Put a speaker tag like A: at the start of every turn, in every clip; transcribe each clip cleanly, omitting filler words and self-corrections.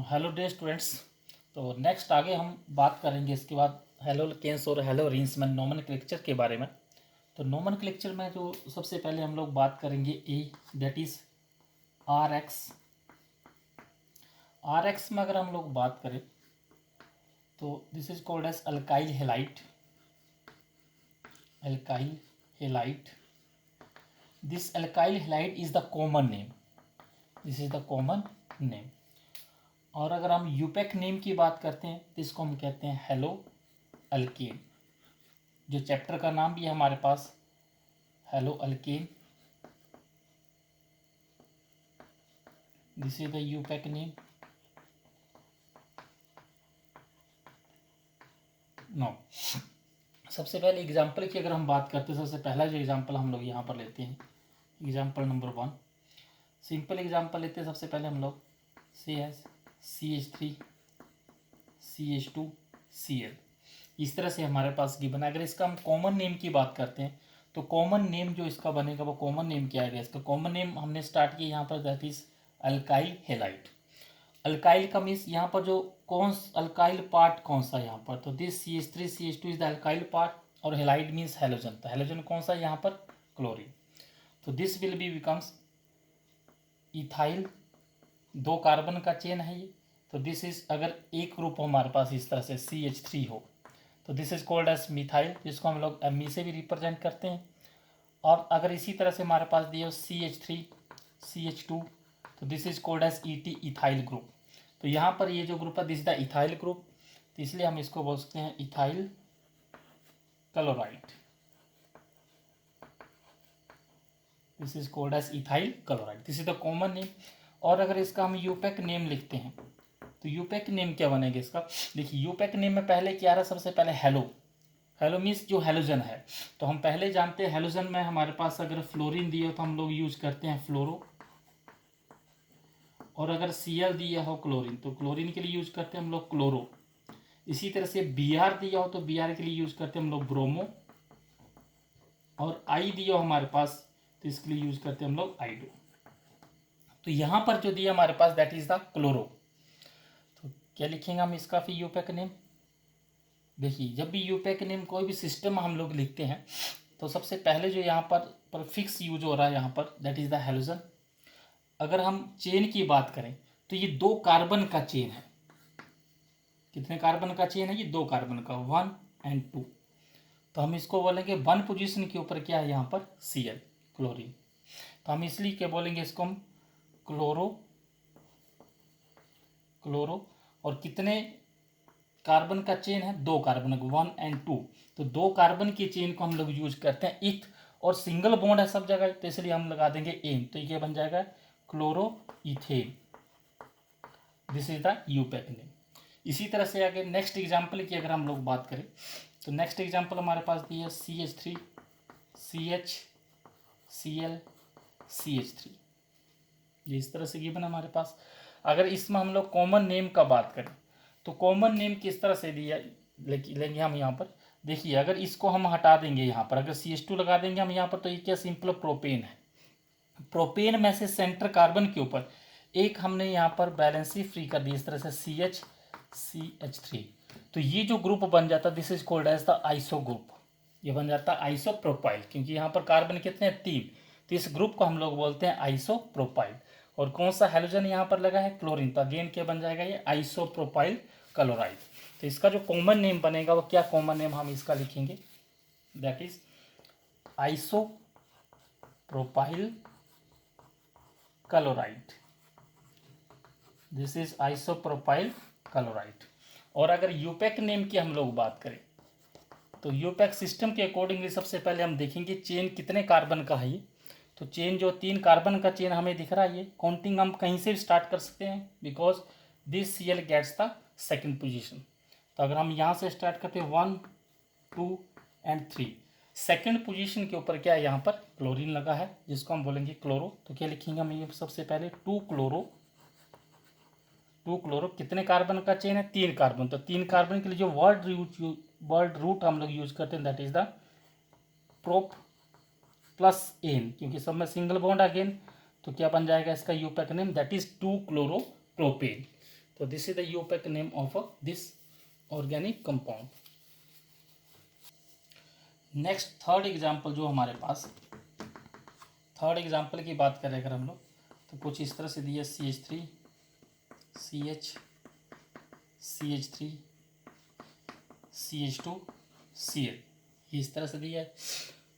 A: Hello day students. तो next आगे हम बात करेंगे इसके बाद हेलोकेन्स और हेलोरीन्स में नोमेनक्लेचर के बारे में। तो नोमेनक्लेचर में जो सबसे पहले हम लोग बात करेंगे A, that is R X. R X में अगर हम लोग बात करें तो this is called as alkyl halide. Alkyl halide, this alkyl halide is the common name, this is the common name. और अगर हम यूपेक नेम की बात करते हैं तो इसको हम कहते हैं हेलो अल्केन। जो चैप्टर का नाम भी है हमारे पास halo alkane, this is the IUPAC name. No, सबसे पहले एग्जाम्पल की अगर हम बात करते हैं, सबसे पहला जो एग्जाम्पल हम लोग यहाँ पर लेते हैं, एग्जाम्पल नंबर 1, सिंपल एग्जाम्पल लेते हैं। सबसे पहले हम लोग CH3 CH2 Cl, इस तरह से हमारे पास गिवन है। अगर इसका हम कॉमन नेम की बात करते हैं तो कॉमन नेम जो इसका बनेगा वो कॉमन नेम क्या है? इसका कॉमन नेम हमने स्टार्ट किया यहाँ पर, that is alkyl halide. Alkyl का मीन्स यहाँ पर जो कौन अल्काइल पार्ट कौन सा यहाँ पर, तो this CH3 CH2 is the alkyl part और हेलाइट मीन्स हेलोजन। तो हेलोजन कौन सा है यहाँ पर? क्लोरीन। तो this will be becomes ethyl, 2 carbon का चेन है ये। तो दिस इज, अगर एक ग्रुप हमारे पास इस तरह से CH3 हो तो this is called as methyl, जिसको हम लोग Mi से भी रिप्रेजेंट करते हैं। और अगर इसी तरह से हमारे पास दिया CH3 CH2 तो this is called as ET, ethyl group. तो यहाँ पर ये जो ग्रुप है this is the ethyl group, तो इसलिए हम इसको बोल सकते हैं ethyl chloride, this is called as ethyl chloride, this is the common name. और अगर इसका हम यूपेक नेम लिखते हैं तो यूपेक नेम क्या बनेगा इसका? देखिए यूपेक नेम में पहले क्या रहा, सबसे पहले हेलो। हेलो मीन्स जो हेलोजन है, तो हम पहले जानते हैं हेलोजन में हमारे पास अगर फ्लोरीन दिया हो तो हम लोग यूज करते हैं फ्लोरो, और अगर Cl दिया हो क्लोरीन तो क्लोरीन के लिए यूज करते हैं हम लोग क्लोरो। इसी तरह से Br दिया हो तो Br के लिए यूज करते हैं हम लोग ब्रोमो, और I दिया हो हमारे पास तो इसके लिए यूज करते हैं हम लोग आइडो। तो यहां पर जो दिया हमारे पास दैट इज द क्लोरो। तो क्या लिखेंगे हम इसका फिर यूपेक नेम? देखिए जब भी यूपेक नेम कोई भी सिस्टम हम लोग लिखते हैं तो सबसे पहले जो यहाँ पर फिक्स यूज हो रहा है यहाँ पर दैट इज द हेलोजन। अगर हम चेन की बात करें तो ये 2 कार्बन का चेन है। कितने कार्बन का चेन है? ये 2 कार्बन का, 1 and 2। तो हम इसको बोलेंगे 1 पोजीशन के ऊपर क्या है यहाँ पर? Cl, chlorine. तो हम इसलिए क्या बोलेंगे इसको? हम क्लोरो, क्लोरो। और कितने कार्बन का चेन है? 2 कार्बन का, 1 and 2। तो 2 कार्बन की चेन को हम लोग यूज करते हैं इथ, और सिंगल बॉन्ड है सब जगह तो इसलिए हम लगा देंगे एन। तो ये बन जाएगा chloro ethane, this is the IUPAC name. इसी तरह से आगे नेक्स्ट एग्जाम्पल की अगर हम लोग बात करें तो नेक्स्ट एग्जाम्पल हमारे पास दी है CH3 CH Cl CH3, ये इस तरह से गिवन है हमारे पास। अगर इसमें हम लोग कॉमन नेम का बात करें तो कॉमन नेम किस तरह से दिया लेंगे हम यहाँ पर? देखिए अगर इसको हम हटा देंगे यहाँ पर, अगर CH2 लगा देंगे हम यहाँ पर तो ये क्या सिंपल प्रोपेन है। प्रोपेन में से सेंटर कार्बन के ऊपर एक हमने यहाँ पर बैलेंसी फ्री कर दी इस तरह से CH3, तो ये जो ग्रुप बन जाता है this is called as the iso group. ये बन जाता है आइसोप्रोपाइल, क्योंकि यहाँ पर कार्बन कितने हैं? 3। तो इस ग्रुप को हम लोग बोलते हैं आइसोप्रोपाइल। और कौन सा हेलोजन यहाँ पर लगा है? क्लोरीन। तो अगेन क्या बन जाएगा? ये आइसोप्रोपाइल क्लोराइड। तो इसका जो कॉमन नेम बनेगा वो क्या कॉमन नेम हम इसका लिखेंगे? That is isopropyl chloride, this is isopropyl chloride. और अगर यूपेक नेम की हम लोग बात करें तो यूपेक सिस्टम के अकॉर्डिंगली सबसे पहले हम देखेंगे चेन कितने कार्बन का है ये। तो चेन जो 3 कार्बन का चेन हमें दिख रहा है, ये काउंटिंग हम कहीं से भी स्टार्ट कर सकते हैं because this Cl gets the second position. तो अगर हम यहाँ से स्टार्ट करते हैं 1 2 and 3, सेकेंड पोजीशन के ऊपर क्या है? यहाँ पर क्लोरीन लगा है जिसको हम बोलेंगे क्लोरो। तो क्या लिखेंगे हम? ये सबसे पहले 2 क्लोरो, 2 क्लोरो। कितने कार्बन का चेन है? 3 कार्बन। तो 3 कार्बन के लिए जो वर्ड रूट हम लोग यूज करते हैं that is the prop plus N, क्योंकि सब में सिंगल बॉन्ड अगेन। तो क्या बन जाएगा इसका IUPAC name? That is 2 chloropropane. तो this is the IUPAC name of this organic compound. Next third example जो हमारे पास, थर्ड एग्जाम्पल की बात करें अगर हम लोग, तो कुछ इस तरह से दिया CH3 CH CH3 CH2 Cl, ये इस तरह से दिया है।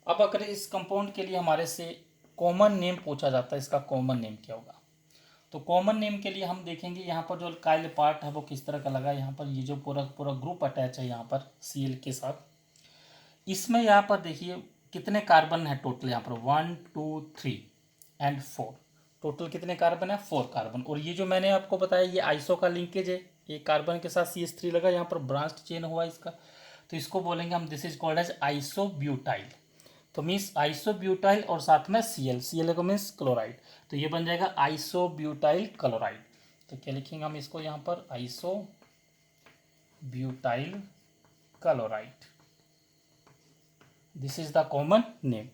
A: अब अगर इस कंपाउंड के लिए हमारे से कॉमन नेम पूछा जाता है, इसका कॉमन नेम क्या होगा, तो कॉमन नेम के लिए हम देखेंगे यहाँ पर जो अल्काइल पार्ट है वो किस तरह का लगा, यहाँ पर ये जो पूरा पूरा ग्रुप अटैच है यहाँ पर Cl के साथ, इसमें यहाँ पर देखिए कितने कार्बन है टोटल, यहाँ पर 1 2 3 एंड 4, टोटल कितने कार्बन है 4 कार्बन। और ये जो मैंने आपको बताया ये आइसो का लिंकेज है, ये कार्बन के साथ CH3 लगा, यहाँ पर ब्रांच्ड चेन हुआ इसका, तो इसको बोलेंगे हम this is called as isobutyl. तो मीन्स आइसोब्यूटाइल और साथ में Cl को मीन्स क्लोराइड, तो ये बन जाएगा आइसोब्यूटाइल क्लोराइड। तो क्या लिखेंगे हम इसको यहाँ पर isobutyl chloride, this is the common name.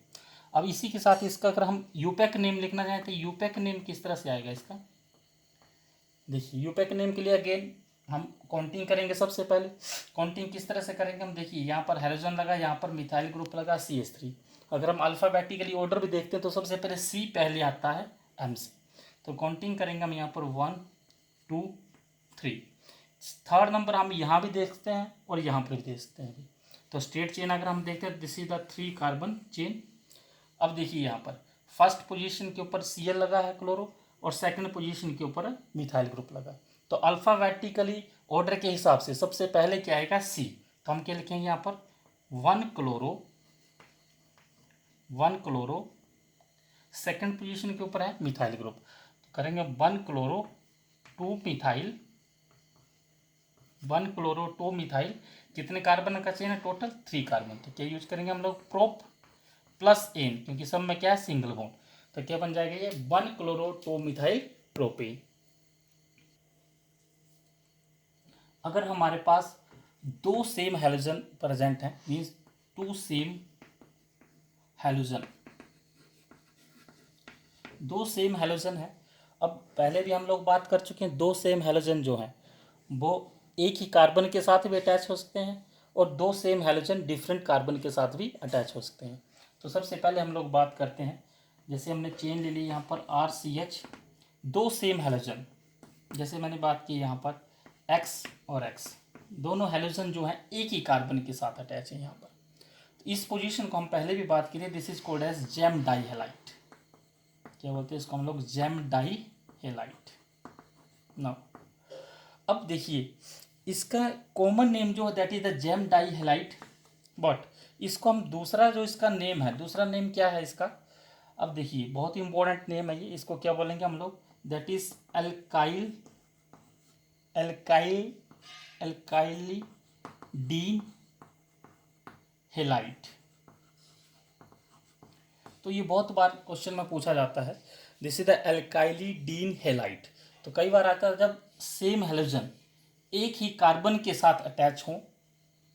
A: अब इसी के साथ इसका अगर हम यूपेक नेम लिखना चाहें तो यूपेक नेम किस तरह से आएगा इसका, देखिए यूपेक नेम के लिए अगेन हम काउंटिंग करेंगे। सबसे पहले काउंटिंग किस तरह से करेंगे हम, देखिए यहाँ पर हेलोजन लगा, यहाँ पर मिथाइल ग्रुप लगा CH3। अगर हम अल्फ़ाबेटिकली ऑर्डर भी देखते हैं तो सबसे पहले C पहले आता है M से, तो काउंटिंग करेंगे हम यहाँ पर 1 2 3। थर्ड नंबर हम यहाँ भी देखते हैं और यहाँ पर भी देखते हैं। तो स्ट्रेट चेन अगर हम देखते हैं this is the 3 carbon chain. अब देखिए यहाँ पर फर्स्ट पोजीशन के ऊपर Cl लगा है क्लोरो, और सेकंड पोजीशन के ऊपर मिथाइल ग्रुप लगा। तो अल्फ़ाबेटिकली ऑर्डर के हिसाब से सबसे पहले क्या आएगा C, तो हम क्या लिखेंगे यहाँ पर 1 क्लोरो, सेकंड पोजीशन के ऊपर है मिथाइल ग्रुप, तो करेंगे 1 क्लोरो 2 मिथाइल, 1 क्लोरो 2 मिथाइल, कितने कार्बन का चेन है टोटल 3 कार्बन। तो क्या यूज करेंगे हम लोग प्रोप प्लस एन, क्योंकि सब में क्या है सिंगल बॉन्ड, तो क्या बन जाएगा ये 1 क्लोरो 2 मिथाइल प्रोपेन। अगर हमारे पास दो सेम हैलोजन प्रेजेंट हैं, मीन्स 2 सेम हैलोजन, दो सेम हैलोजन है। अब पहले भी हम लोग बात कर चुके हैं, दो सेम हैलोजन जो हैं वो एक ही कार्बन के साथ भी अटैच हो सकते हैं, और दो सेम हैलोजन डिफरेंट कार्बन के साथ भी अटैच हो सकते हैं। तो सबसे पहले हम लोग बात करते हैं, जैसे हमने चेन ले ली यहाँ पर RCH, दो सेम हैलोजन, जैसे मैंने बात की यहाँ पर X और X, दोनों हैलोजन जो हैं एक ही कार्बन के साथ अटैच है यहाँ पर। तो इस पोजीशन को हम पहले भी बात की थी, this is called as gem dihalide. क्या बोलते हैं इसको हम लोग, जेम डाई हैलाइट। नाउ अब देखिए इसका कॉमन नेम जो है that is the gem dihalide, but इसको हम दूसरा जो इसका नेम है, दूसरा नेम क्या है इसका, अब देखिए बहुत ही इंपॉर्टेंट नेम है ये, इसको क्या बोलेंगे हम लोग, that is alkyl alkyl alkylidene halide. तो ये बहुत बार क्वेश्चन में पूछा जाता है, this is the alkylidene halide. तो कई बार आता है जब सेम हैलोजन एक ही कार्बन के साथ अटैच हो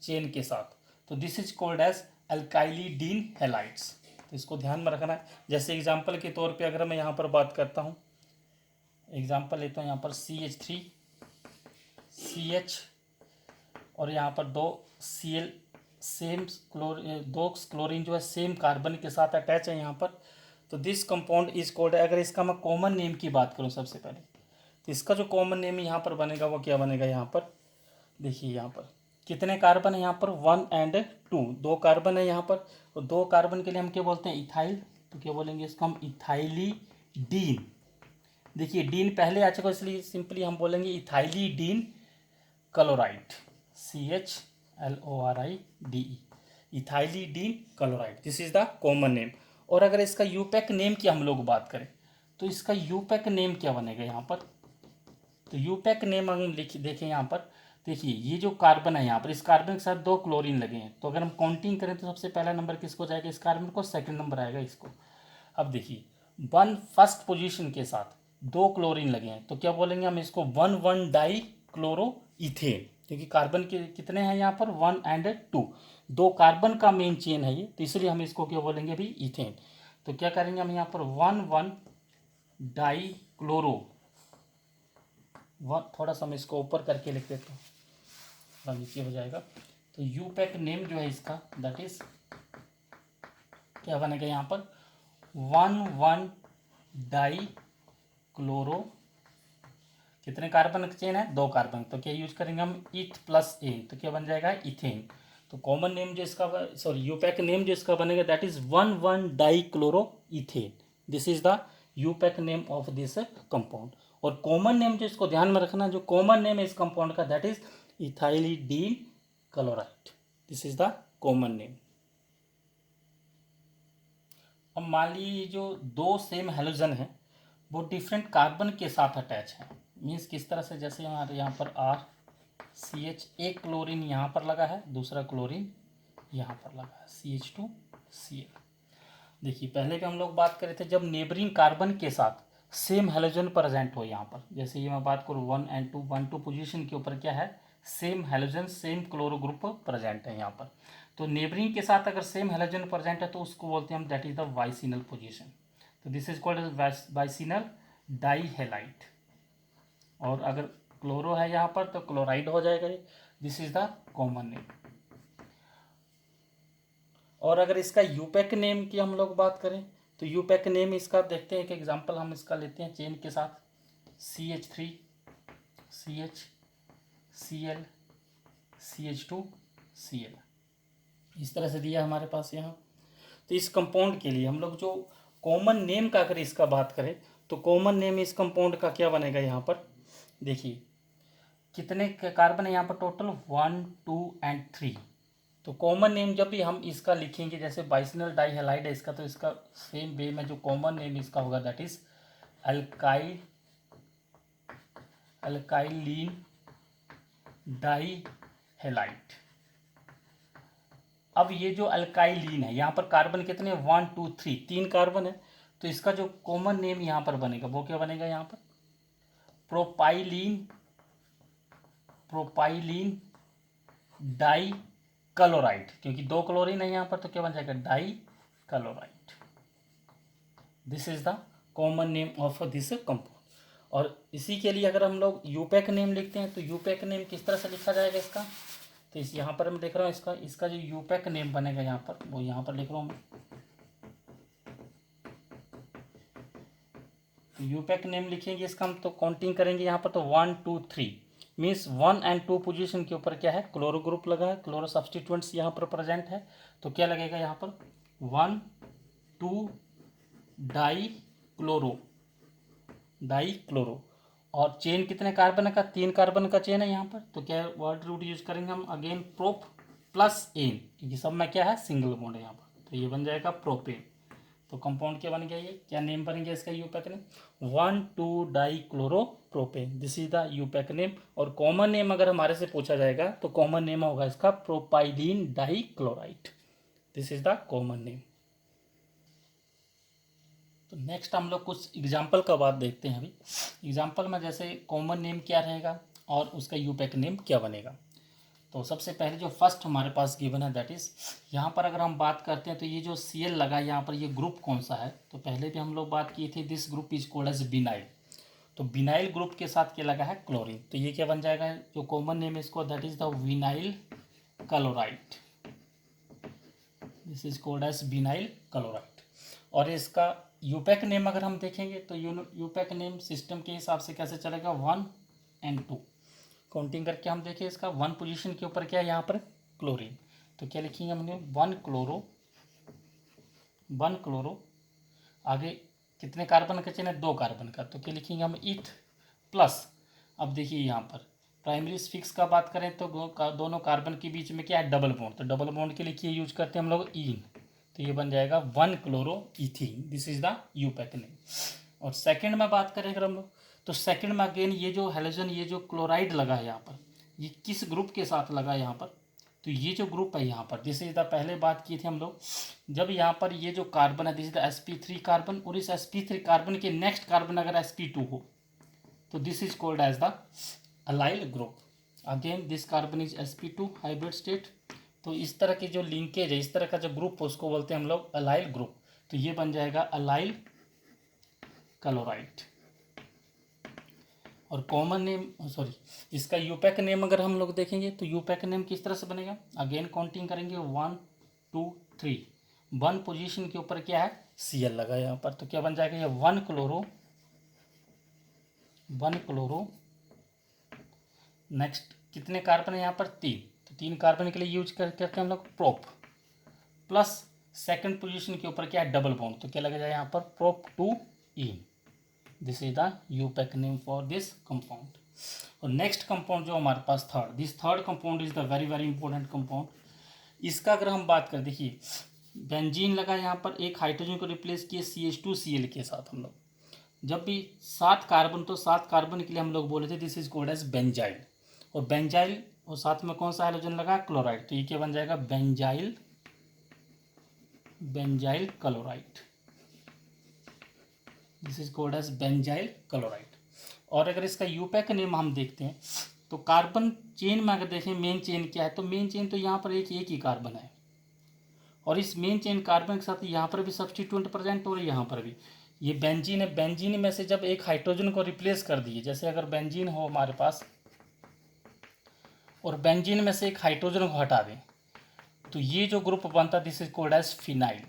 A: चेन के साथ, तो this is called as alkylidene halides. तो इसको ध्यान में रखना है। जैसे एग्जांपल के तौर पे अगर मैं यहाँ पर बात करता हूँ, एग्जांपल लेता हूँ यहाँ पर CH3 CH, और यहाँ पर दो Cl सेम दो क्लोरीन जो है सेम कार्बन के साथ अटैच है यहाँ पर, तो दिस कंपाउंड इज कॉल्ड, अगर इसका मैं कॉमन नेम की बात करूँ सबसे पहले, तो इसका जो कॉमन नेम यहाँ पर बनेगा वो क्या बनेगा, यहाँ पर देखिए यहाँ पर कितने कार्बन है यहाँ पर 1 एंड 2, दो कार्बन है यहाँ पर, और दो कार्बन के लिए हम क्या बोलते हैं इथाइल, तो क्या बोलेंगे इसको हम इथाइलिडीन। देखिए डीन पहले आ चुका इसलिए सिंपली हम बोलेंगे ethylidene chloride, CHLORIDE, ethylidene chloride, this is the common name. और अगर इसका यूपेक नेम की हम लोग बात करें तो इसका यूपेक नेम क्या बनेगा यहाँ पर, तो यूपेक नेम हम देखें यहाँ पर, देखिए ये जो कार्बन है यहाँ पर, इस कार्बन के साथ दो क्लोरीन लगे हैं, तो अगर हम काउंटिंग करें तो सबसे पहला नंबर किसको जाएगा, इस कार्बन को, सेकंड नंबर आएगा इसको। अब देखिए 1 फर्स्ट पोजीशन के साथ दो क्लोरीन लगे हैं, तो क्या बोलेंगे हम इसको 1 डाई क्लोरो इथेन, क्योंकि कार्बन के कितने हैं यहाँ पर 1 एंड 2, दो कार्बन का मेन चेन है ये, तो इसलिए हम इसको क्या बोलेंगे भी इथेन। तो क्या करेंगे हम यहाँ पर 1 डाई क्लोरो वन, थोड़ा सा मैं इसको ऊपर करके लिख देता हूँ, थोड़ा नीचे हो जाएगा। तो यूपैक नेम जो है इसका दैट इज क्या बनेगा यहाँ पर 1,1 डाई क्लोरो, कितने कार्बन का चेन है 2 कार्बन, तो क्या यूज करेंगे हम इथ प्लस एन, तो क्या बन जाएगा इथेन। तो कॉमन नेम जो इसका सॉरी यूपैक नेम जो इसका बनेगा that is 1,1 die chloro ethane. This is the IUPAC name of this compound. और कॉमन नेम जो इसको ध्यान में रखना, जो कॉमन नेम है इस कंपाउंड का that is ethylidene chloride. This is the common name. अब मान लीजिए जो 2 सेम हेलोजन है वो डिफरेंट कार्बन के साथ अटैच है, मीन्स किस तरह से, जैसे हमारे यहाँ पर RCH, एक क्लोरीन यहाँ पर लगा है, दूसरा क्लोरीन यहाँ पर लगा है CH2Cl। देखिए पहले भी हम लोग बात कर रहे थे जब नेबरिंग कार्बन के साथ सेम हेलोजन प्रेजेंट हो यहाँ पर, जैसे ये मैं बात करूँ 1 and 2, 1 2 पोजीशन के ऊपर क्या है same halogen same chloro group present है यहाँ पर। तो नेबरिंग के साथ अगर सेम हेलोजन प्रेजेंट है तो उसको बोलते हैं हम दैट इज द वाइसिनल पोजीशन। तो this is called as वाइसिनल dihalide. और अगर क्लोरो है यहाँ पर तो क्लोराइड हो जाएगा। This is the common name. और अगर इसका यूपैक नेम की हम लोग बात करें तो यूपैक नेम इसका देखते हैं, एक एग्जांपल हम इसका लेते हैं चेन के साथ CH3 CH Cl CH2 Cl, इस तरह से दिया हमारे पास यहाँ। तो इस कंपाउंड के लिए हम लोग जो कॉमन नेम का अगर इसका बात करें तो कॉमन नेम इस कंपाउंड का क्या बनेगा यहाँ पर, देखिए कितने कार्बन है यहाँ पर टोटल 1 2 and 3। तो कॉमन नेम जब भी हम इसका लिखेंगे जैसे बाइसिनल डाईहेलाइड है इसका, तो इसका सेम वे में जो कॉमन नेम इसका होगा दैट इज अल्काइलिन डाईहेलाइड। अब ये जो अल्काइलिन है यहाँ पर कार्बन कितने 1 2 3, 3 कार्बन है, तो इसका जो कॉमन नेम यहाँ पर बनेगा वो क्या बनेगा यहाँ पर प्रोपाइलिन डाई क्लोराइड, क्योंकि 2 क्लोरीन है यहाँ पर तो क्या बन जाएगा dichloride. This is the common name of this compound. और इसी के लिए अगर हम लोग यूपैक नेम लिखते हैं तो यूपैक नेम किस तरह से लिखा जाएगा इसका, तो इस यहाँ पर मैं देख रहा हूँ इसका जो यूपैक नेम बनेगा यहाँ पर वो यहाँ पर लिख रहा हूँ मैं। यूपैक नेम लिखेंगे इसका हम तो काउंटिंग करेंगे यहाँ पर तो 1 2 3 मीन्स 1 and 2 पोजीशन के ऊपर क्या है क्लोरो ग्रुप लगा है, क्लोरो सब्सटीट्यूएंट्स यहाँ पर प्रेजेंट है, तो क्या लगेगा यहाँ पर 1 2 डाई क्लोरो। और चेन कितने कार्बन का 3 कार्बन का चेन है यहाँ पर, तो क्या वर्ड रूट यूज करेंगे हम अगेन प्रोप प्लस एन, क्योंकि सब में क्या है सिंगल बॉन्ड है यहाँ पर, तो ये बन जाएगा प्रोपेन। तो कंपाउंड क्या बन गया, ये क्या नेम बन गया इसका IUPAC name 1 2 dichloropropane. This is the IUPAC name. और कॉमन नेम अगर हमारे से पूछा जाएगा तो कॉमन नेम होगा इसका propylene dichloride. This is the common name. तो नेक्स्ट हम लोग कुछ एग्जाम्पल का बात देखते हैं। अभी एग्जाम्पल में जैसे कॉमन नेम क्या रहेगा और उसका यूपैक नेम क्या बनेगा। तो सबसे पहले जो फर्स्ट हमारे पास गिवन है दैट इज़ यहाँ पर अगर हम बात करते हैं तो ये जो Cl लगा है यहाँ पर ये ग्रुप कौन सा है, तो पहले भी हम लोग बात की थी this group is called as vinyl. तो बिनाइल ग्रुप के साथ क्या लगा है क्लोरीन, तो ये क्या बन जाएगा जो कॉमन नेम है इसको that is the vinyl chloride. This is called as vinyl chloride. और इसका यूपैक नेम अगर हम देखेंगे तो यूपैक नेम सिस्टम के हिसाब से कैसे चलेगा 1 and 2 काउंटिंग करके हम देखें इसका 1 पोजीशन के ऊपर क्या है यहाँ पर क्लोरीन, तो क्या लिखेंगे हमने 1 क्लोरो आगे कितने कार्बन का चेन है 2 कार्बन का, तो क्या लिखेंगे हम इथ प्लस। अब देखिए यहाँ पर प्राइमरी फिक्स का बात करें तो दोनों कार्बन के बीच में क्या है डबल बॉन्ड, तो डबल बॉन्ड के लिए क्या यूज करते हैं हम लोग ईन, तो ये बन जाएगा 1 chloroethene. This is the IUPAC name. और सेकंड में बात करें अगर हम लोग तो सेकंड में अगेन ये जो हेलोजन ये जो क्लोराइड लगा है यहाँ पर ये किस ग्रुप के साथ लगा है यहाँ पर, तो ये जो ग्रुप है यहाँ पर दिस इज द पहले बात की थी हम लोग जब यहाँ पर ये जो कार्बन है this is the sp3 carbon और इस sp3 कार्बन के नेक्स्ट कार्बन अगर sp2 हो तो this is called as the allyl group. Again this carbon is sp2 hybrid state, तो इस तरह की जो लिंकेज है इस तरह का जो ग्रुप उसको बोलते हैं हम लोग अलाइल ग्रुप, तो ये बन जाएगा अलाइल क्लोराइड। और कॉमन नेम सॉरी इसका यूपैक नेम अगर हम लोग देखेंगे तो यूपैक नेम किस तरह से बनेगा, अगेन काउंटिंग करेंगे 1 2 3, 1 पोजीशन के ऊपर क्या है Cl लगा यहाँ पर, तो क्या बन जाएगा ये 1 क्लोरो, नेक्स्ट कितने कार्बन है यहाँ पर 3, तो 3 कार्बन के लिए यूज करते हैं हम लोग प्रोप, प्लस सेकंड पोजीशन के ऊपर क्या है डबल बॉन्ड, तो क्या लगेगा यहाँ पर prop 2 ene. This is the IUPAC name for this compound. और नेक्स्ट कंपाउंड जो हमारे पास this third compound is the very very important compound. इसका अगर हम बात करें, देखिए बेंजीन लगा यहाँ पर, एक हाइड्रोजन को रिप्लेस किए CH2Cl के साथ हम लोग, जब भी 7 कार्बन, तो 7 कार्बन के लिए हम लोग बोले थे this is called as benzyl, और बेंजाइल और साथ में कौन सा हाइड्रोजन लगा क्लोराइड, तो ये क्या बन जाएगा benzyl chloride, this is called as benzyl chloride. और अगर इसका यूपैक नेम हम देखते हैं तो कार्बन चेन में अगर देखें मेन चेन क्या है, तो मेन चेन तो यहाँ पर एक ही कार्बन है, और इस मेन चेन कार्बन के साथ यहाँ पर भी सब्स्टिट्यूएंट प्रेजेंट हो रही है, यहाँ पर भी ये बेंजीन है, बेंजीन में से जब एक हाइड्रोजन को रिप्लेस कर दिए, जैसे अगर बेंजीन हो हमारे पास और बेंजीन में से एक हाइड्रोजन को हटा दें, तो ये जो ग्रुप बनता है this is called as phenyl.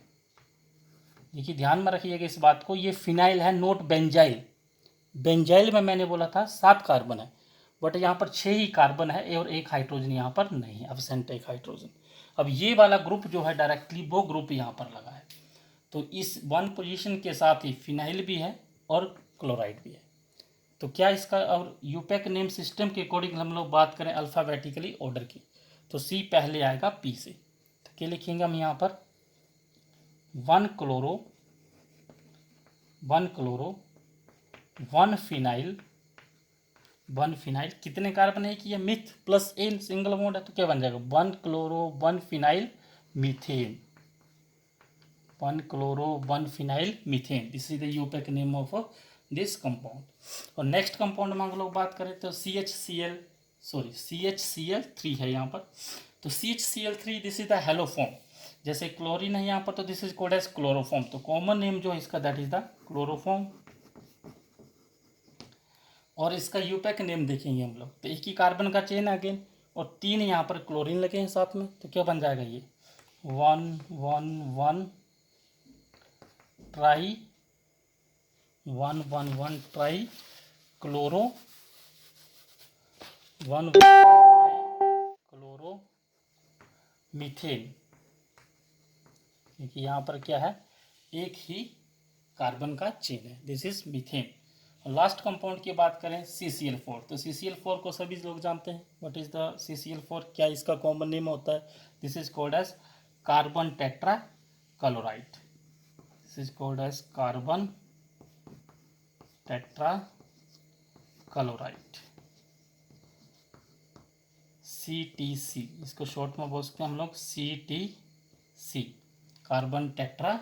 A: देखिए ध्यान में रखिएगा इस बात को, ये फिनाइल है नोट बेंजाइल। बेंजाइल में मैंने बोला था 7 कार्बन है, बट यहाँ पर 6 ही कार्बन है और एक हाइड्रोजन यहाँ पर नहीं है, एब्सेंट एक हाइड्रोजन। अब ये वाला ग्रुप जो है डायरेक्टली वो ग्रुप यहाँ पर लगा है, तो इस 1 पोजीशन के साथ ही फिनाइल भी है और क्लोराइड भी है। तो क्या इसका और यूपैक नेम सिस्टम के अकॉर्डिंग हम लोग बात करें अल्फ़ाबेटिकली ऑर्डर की, तो C पहले आएगा P से, तो क्या लिखेंगे हम यहाँ पर 1 क्लोरो 1 फिनाइल कितने कार्बन है कि ये meth plus ane single bond है, तो क्या बन जाएगा 1 chloro 1 phenyl methane, 1 chloro 1 phenyl methane, this is the IUPAC name of this compound. और नेक्स्ट कंपाउंड में हम लोग बात करें तो CHCl3 है यहाँ पर, तो CHCl3 this is the haloform, जैसे क्लोरीन है यहाँ पर तो this is called as chloroform, तो कॉमन नेम जो है इसका दैट इज द क्लोरोफॉर्म। और इसका यूपैक नेम देखेंगे हम लोग, तो एक ही कार्बन का चेन है अगेन, और 3 यहाँ पर क्लोरीन लगे हैं साथ में, तो क्या बन जाएगा ये 1 ट्राई क्लोरो 1 क्लोरो मीथेन, क्योंकि यहाँ पर क्या है एक ही कार्बन का चेन है, दिस इज मीथेन। और लास्ट कंपाउंड की बात करें CCl4, तो CCl4 को सभी लोग जानते हैं, व्हाट इज द CCl4, क्या इसका कॉमन नेम होता है, this is called as carbon tetrachloride, this is called as carbon tetrachloride CTC, इसको शॉर्ट में बोल सकते हैं हम लोग CTC, carbon tetra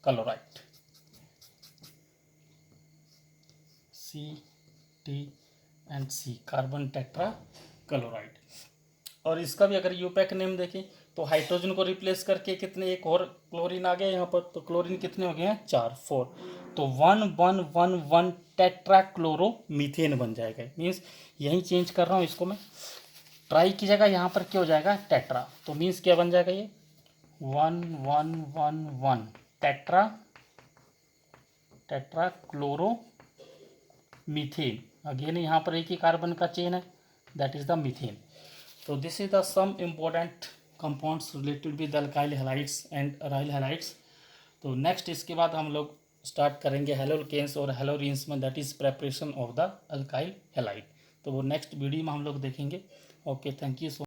A: chloride, CTC carbon tetrachloride. और इसका भी अगर यूपैक नेम देखें तो हाइड्रोजन को रिप्लेस करके कितने एक और क्लोरीन आ गया यहाँ पर, तो क्लोरीन कितने हो गए हैं 4 तो 1 टेट्रा क्लोरो मीथेन बन जाएगा, मीन्स यही चेंज कर रहा हूँ इसको मैं, ट्राई की जगह यहाँ पर क्या हो जाएगा टेट्रा, तो मीन्स क्या बन जाएगा ये 1 टेट्रा क्लोरो मीथेन, अगेन यहाँ पर एक ही कार्बन का चेन है दैट इज द मीथेन। तो this is the some important compounds related with alkyl halides and aryl halides. तो नेक्स्ट इसके बाद हम लोग स्टार्ट करेंगे हेलोकेन्स और हेलोरिन्स में, that is preparation of the alkyl halide, तो वो नेक्स्ट वीडियो में हम लोग देखेंगे। Okay, thank you so